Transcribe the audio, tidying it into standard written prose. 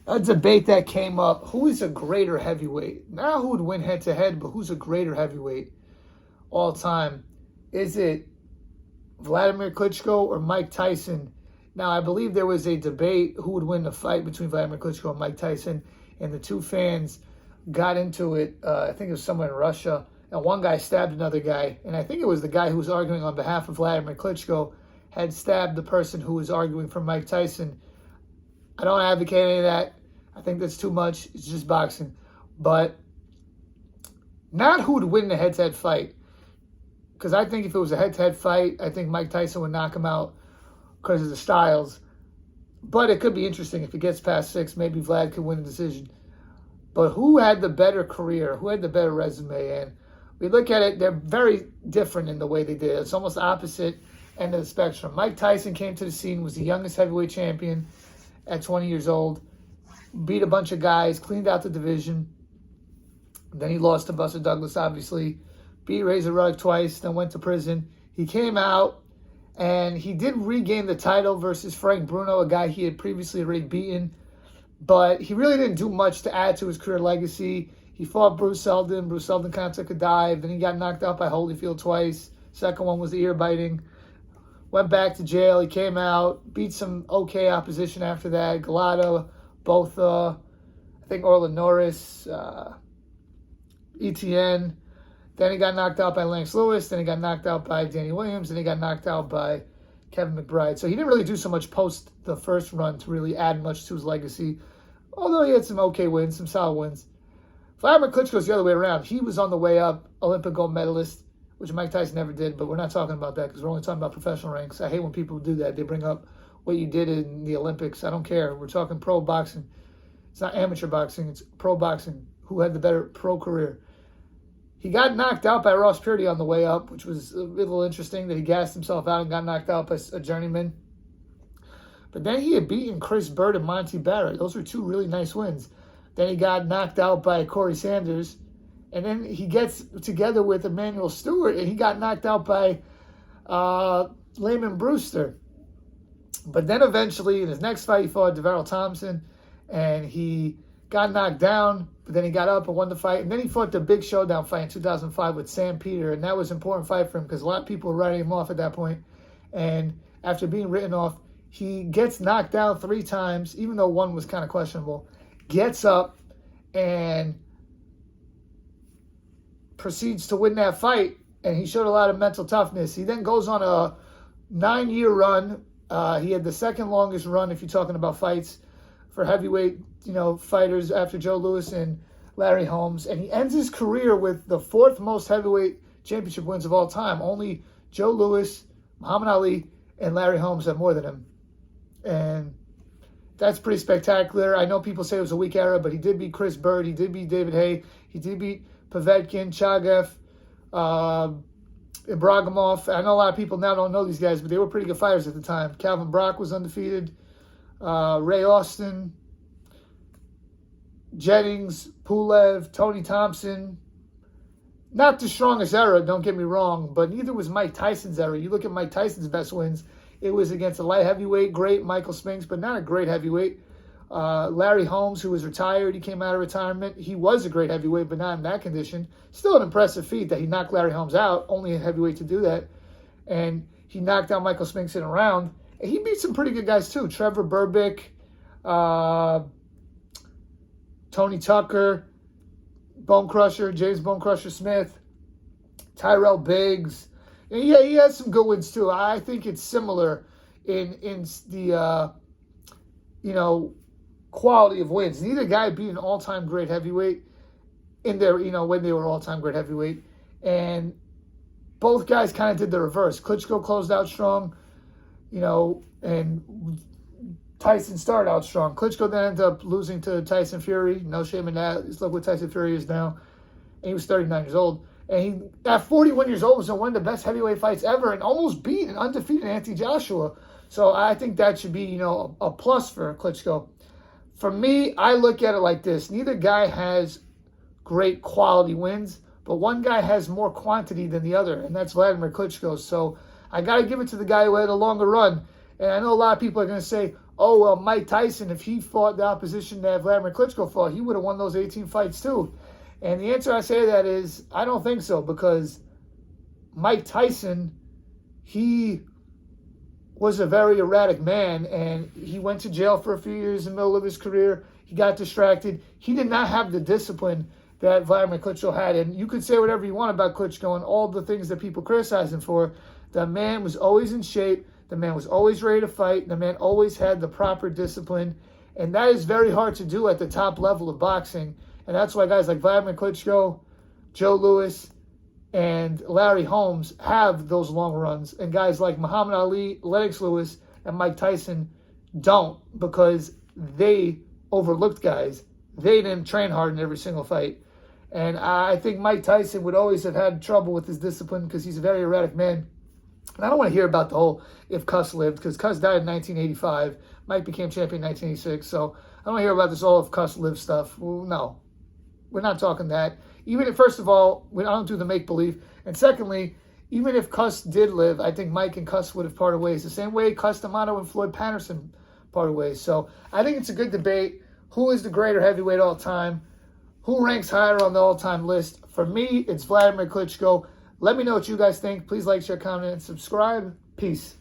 A debate that came up: who is a greater heavyweight? Not who would win head to head, but who's a greater heavyweight all time? Is it Wladimir Klitschko or Mike Tyson? Now, I believe there was a debate who would win the fight between Wladimir Klitschko and Mike Tyson, and the two fans got into it. I think it was somewhere in Russia, and one guy stabbed another guy, and I think it was the guy who was arguing on behalf of Wladimir Klitschko had stabbed the person who was arguing for Mike Tyson. I don't advocate any of that. I think that's too much. It's just boxing. But not who would win the head-to-head fight. Because I think if it was a head-to-head fight, I think Mike Tyson would knock him out because of the styles. But it could be interesting. If it gets past 6, maybe Vlad could win a decision. But who had the better career? Who had the better resume? And we look at it, they're very different in the way they did it. It's almost opposite end of the spectrum. Mike Tyson came to the scene, was the youngest heavyweight champion at 20 years old, beat a bunch of guys, cleaned out the division. Then he lost to Buster Douglas, obviously. Beat Razor Ruddock twice, then went to prison. He came out, and he did regain the title versus Frank Bruno, a guy he had previously already beaten. But he really didn't do much to add to his career legacy. He fought Bruce Seldon. Bruce Seldon kind of took a dive. Then he got knocked out by Holyfield twice. Second one was the ear biting. Went back to jail. He came out, beat some okay opposition after that. Galata, both, I think Orlin Norris, ETN. Then he got knocked out by Lance Lewis. Then he got knocked out by Danny Williams. Then he got knocked out by Kevin McBride. So he didn't really do so much post the first run to really add much to his legacy. Although he had some okay wins, some solid wins. Wladimir Klitschko's the other way around. He was on the way up, Olympic gold medalist, which Mike Tyson never did, but we're not talking about that because we're only talking about professional ranks. I hate when people do that. They bring up what you did in the Olympics. I don't care. We're talking pro boxing. It's not amateur boxing. It's pro boxing. Who had the better pro career? He got knocked out by Ross Purdy on the way up, which was a little interesting that he gassed himself out and got knocked out by a journeyman. But then he had beaten Chris Bird and Monty Barrett. Those were two really nice wins. Then he got knocked out by Corey Sanders. And then he gets together with Emmanuel Stewart, and he got knocked out by Layman Brewster. But then eventually, in his next fight, he fought DeVarrell Thompson, and he got knocked down, but then he got up and won the fight. And then he fought the big showdown fight in 2005 with Sam Peter, and that was an important fight for him because a lot of people were writing him off at that point. And after being written off, he gets knocked down 3 times, even though one was kind of questionable, gets up and proceeds to win that fight, and he showed a lot of mental toughness. He then goes on a 9-year run. He had the second longest run, if you're talking about fights, for heavyweight, fighters after Joe Louis and Larry Holmes. And he ends his career with the 4th most heavyweight championship wins of all time. Only Joe Louis, Muhammad Ali, and Larry Holmes have more than him. And that's pretty spectacular. I know people say it was a weak era, but he did beat Chris Bird. He did beat David Haye. He did beat Povetkin, Chagayev, Ibragimov. I know a lot of people now don't know these guys, but they were pretty good fighters at the time. Calvin Brock was undefeated. Ray Austin, Jennings, Pulev, Tony Thompson. Not the strongest era, don't get me wrong, but neither was Mike Tyson's era. You look at Mike Tyson's best wins, it was against a light heavyweight, great Michael Spinks, but not a great heavyweight. Larry Holmes, who was retired, he came out of retirement. He was a great heavyweight, but not in that condition. Still an impressive feat that he knocked Larry Holmes out, only a heavyweight to do that. And he knocked out Michael Spinks in a round. And he beat some pretty good guys too. Trevor Berbick, Tony Tucker, Bone Crusher, James Bone Crusher Smith, Tyrell Biggs. And yeah, he has some good wins too. I think it's similar in the quality of wins. Neither guy beat an all-time great heavyweight in their, when they were all-time great heavyweight. And both guys kind of did the reverse. Klitschko closed out strong, and Tyson started out strong. Klitschko then ended up losing to Tyson Fury. No shame in that. Just look what Tyson Fury is now. And he was 39 years old. And he, at 41 years old, was in one of the best heavyweight fights ever and almost beat an undefeated Anthony Joshua. So I think that should be, a plus for Klitschko. For me, I look at it like this. Neither guy has great quality wins, but one guy has more quantity than the other, and that's Wladimir Klitschko. So I got to give it to the guy who had a longer run. And I know a lot of people are going to say, oh, well, Mike Tyson, if he fought the opposition that Wladimir Klitschko fought, he would have won those 18 fights too. And the answer I say to that is, I don't think so, because Mike Tyson, he was a very erratic man, and he went to jail for a few years in the middle of his career. He got distracted. He did not have the discipline that Wladimir Klitschko had. And you could say whatever you want about Klitschko and all the things that people criticize him for. The man was always in shape. The man was always ready to fight. The man always had the proper discipline. And that is very hard to do at the top level of boxing. And that's why guys like Wladimir Klitschko, Joe Louis, and Larry Holmes have those long runs. And guys like Muhammad Ali, Lennox Lewis, and Mike Tyson don't, because they overlooked guys. They didn't train hard in every single fight. And I think Mike Tyson would always have had trouble with his discipline because he's a very erratic man. And I don't want to hear about the whole if Cuss lived, because Cuss died in 1985. Mike became champion in 1986. So I don't want to hear about this all if Cuss lived stuff. Well, no, we're not talking that. Even if, first of all, I don't do the make-believe. And secondly, even if Cuss did live, I think Mike and Cuss would have parted ways. The same way Cus D'Amato and Floyd Patterson parted ways. So I think it's a good debate. Who is the greater heavyweight all time? Who ranks higher on the all-time list? For me, it's Wladimir Klitschko. Let me know what you guys think. Please like, share, comment, and subscribe. Peace.